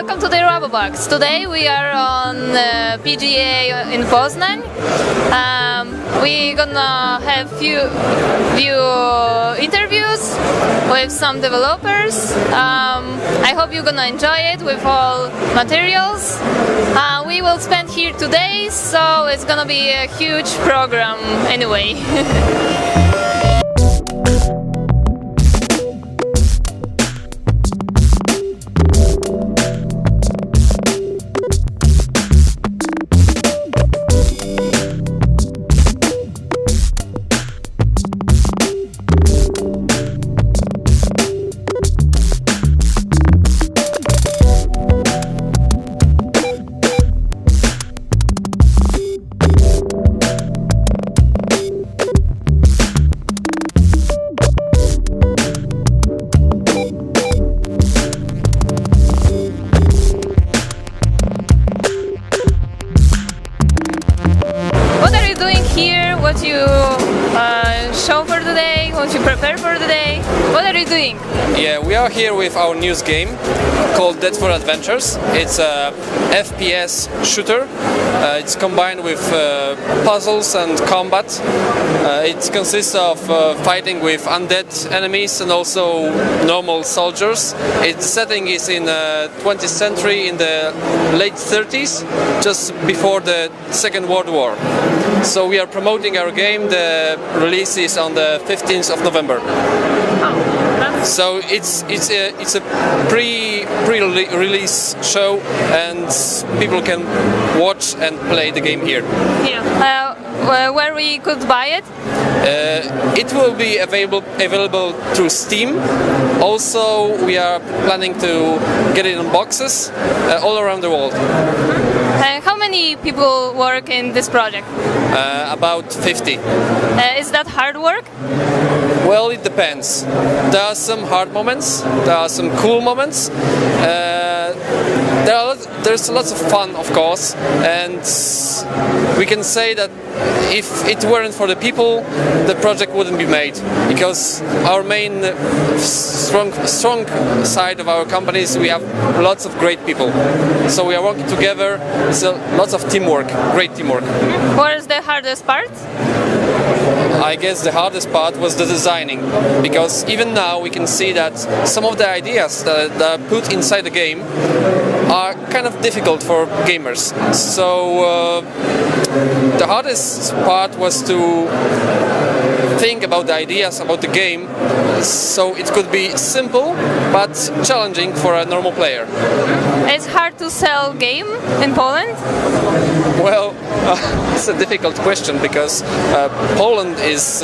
Welcome to the Robobox. Today we are on PGA in Poznań. We're gonna have few interviews with some developers. I hope you're gonna enjoy it with all materials. We will spend here 2 days, so it's gonna be a huge program anyway. What you show for today, what you prepare for today, what are you doing? Yeah, we are here with our news game called Deadful Adventures. It's a FPS shooter. It's combined with puzzles and combat. It consists of fighting with undead enemies and also normal soldiers. Its setting is in 20th century, in the late 30s, just before the Second World War. So we are promoting our game. The release is on the 15th of November. So it's a pre-release show, and people can watch and play the game here. Yeah. Where we could buy it? It will be available through Steam. Also, we are planning to get it in boxes all around the world. How many people work in this project? About 50. Is that hard work? Well, it depends. There are some hard moments, there are some cool moments. There's lots of fun, of course, and we can say that if it weren't for the people, the project wouldn't be made, because our main strong side of our company is we have lots of great people. So we are working together, so lots of teamwork, great teamwork. What is the hardest part? I guess the hardest part was the designing, because even now we can see that some of the ideas that are put inside the game are kind of difficult for gamers. So the hardest part was to think about the ideas about the game, so it could be simple but challenging for a normal player. It's hard to sell game in Poland? Well, it's a difficult question, because Poland is,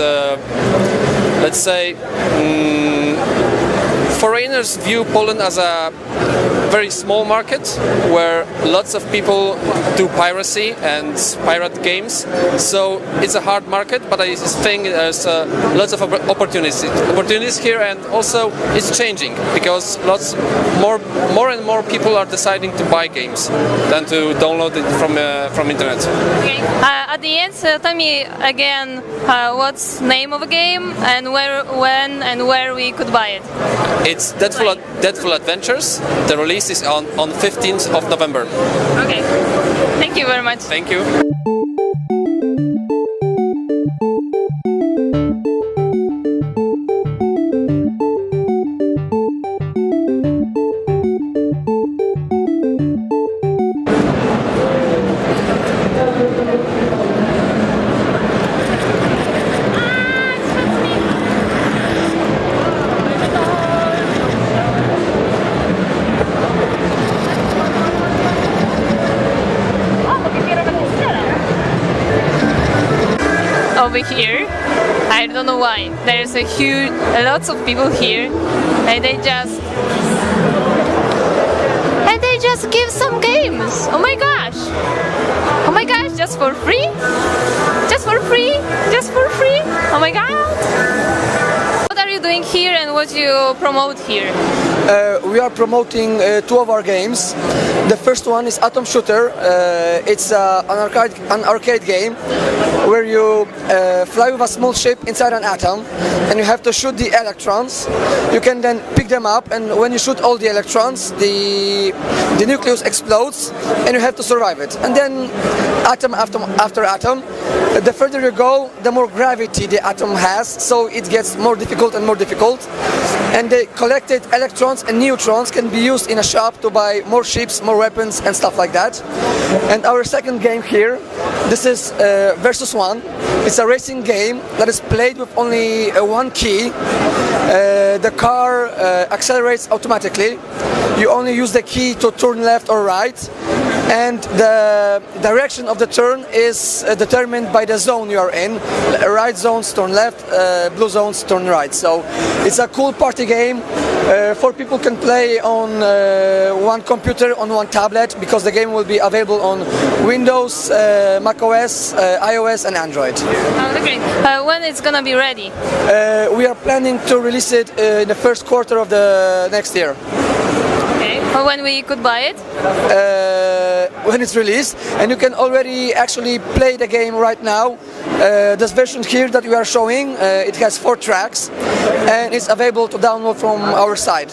let's say, foreigners view Poland as a very small market where lots of people do piracy and pirate games. So it's a hard market, but I think there's lots of opportunities here, and also it's changing because more and more people are deciding to buy games than to download it from internet. Okay. At the end, tell me again what's the name of the game and when and where we could buy it. It's Deadful Adventures. The release is on 15th of November. Okay. Thank you very much. Thank you. Over here, I don't know why, there's lots of people here, and they just give some games. Oh my gosh, just for free, just for free. Oh my god. What are you doing doing here and what you promote here? We are promoting two of our games. The first one is Atom Shooter. It's an arcade game where you fly with a small ship inside an atom and you have to shoot the electrons. You can then pick them up, and when you shoot all the electrons, the nucleus explodes and you have to survive it. And then atom after atom, the further you go, the more gravity the atom has, so it gets more difficult and more difficult. And the collected electrons and neutrons can be used in a shop to buy more ships, more weapons and stuff like that. And our second game here, this is Versus One. It's a racing game that is played with only one key. The car accelerates automatically. You only use the key to turn left or right, and the direction of the turn is determined by the zone you are in. Right zones turn left, blue zones turn right. So it's a cool party game. 4 people can play on one computer, on one tablet, because the game will be available on Windows, macOS, iOS and Android. Oh, great. When it's gonna be ready? We are planning to release it in the first quarter of the next year. Okay. Or when we could buy it? When it's released, and you can already actually play the game right now. This version here that we are showing, it has 4 tracks and it's available to download from our site.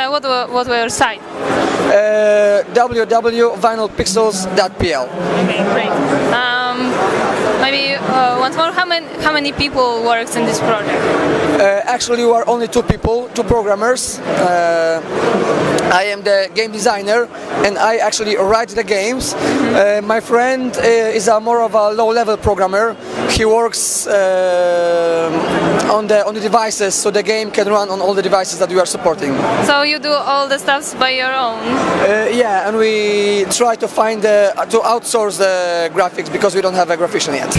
What was your site? www.vinylpixels.pl. Okay, great. Maybe once more, how many people works in this project? Actually, we are only 2 people, 2 programmers. I am the game designer and I actually write the games. My friend is more of a low-level programmer. He works on the devices, so the game can run on all the devices that we are supporting. So you do all the stuff by your own? Yeah, and we try to find to outsource the graphics because we don't have a graphic yet.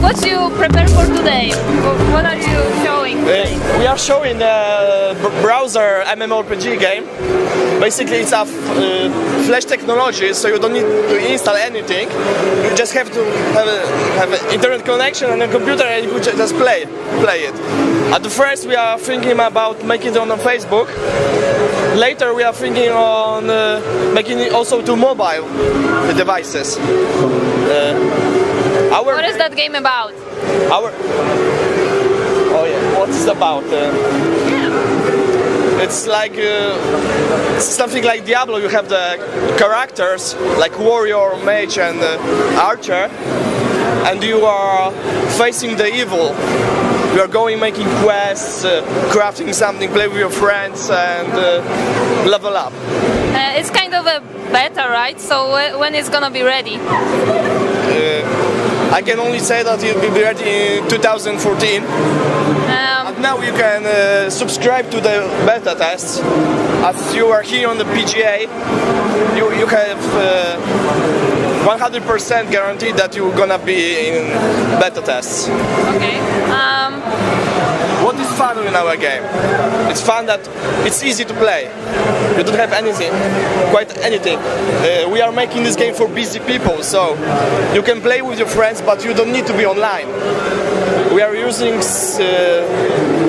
What you prepare for today? What are you showing? We are showing a browser MMORPG game. Basically, it's a flash technology, so you don't need to install anything. You just have to have an internet connection and a computer, and you can just play it. At the first, we are thinking about making it on Facebook. Later, we are thinking on making it also to mobile devices. What is that game about? What is it about? It's like something like Diablo. You have the characters like warrior, mage, and archer, and you are facing the evil. You are going making quests, crafting something, play with your friends, and level up. It's kind of a beta, right? So when it's gonna be ready? I can only say that it will be ready in 2014. And now you can subscribe to the beta tests. As you are here on the PGA, you have 100% guaranteed that you're gonna be in beta tests. Okay. What is fun in our game? It's fun that it's easy to play. You don't have anything, quite anything. We are making this game for busy people, so you can play with your friends, but you don't need to be online. We are using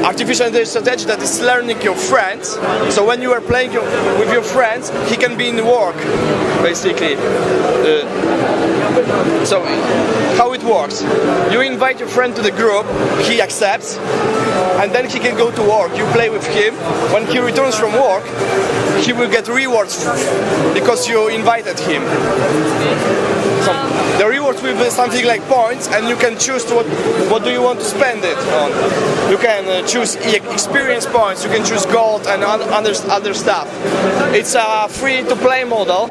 artificial intelligence strategy that is learning your friends. So when you are playing with your friends, he can be in work, basically. So how it works? You invite your friend to the group, he accepts, and then he can go to work. You play with him. When he returns from work, he will get rewards because you invited him. So the rewards will be something like points, and you can choose what do you want to spend it on. You can choose experience points, you can choose gold and other stuff. It's a free-to-play model.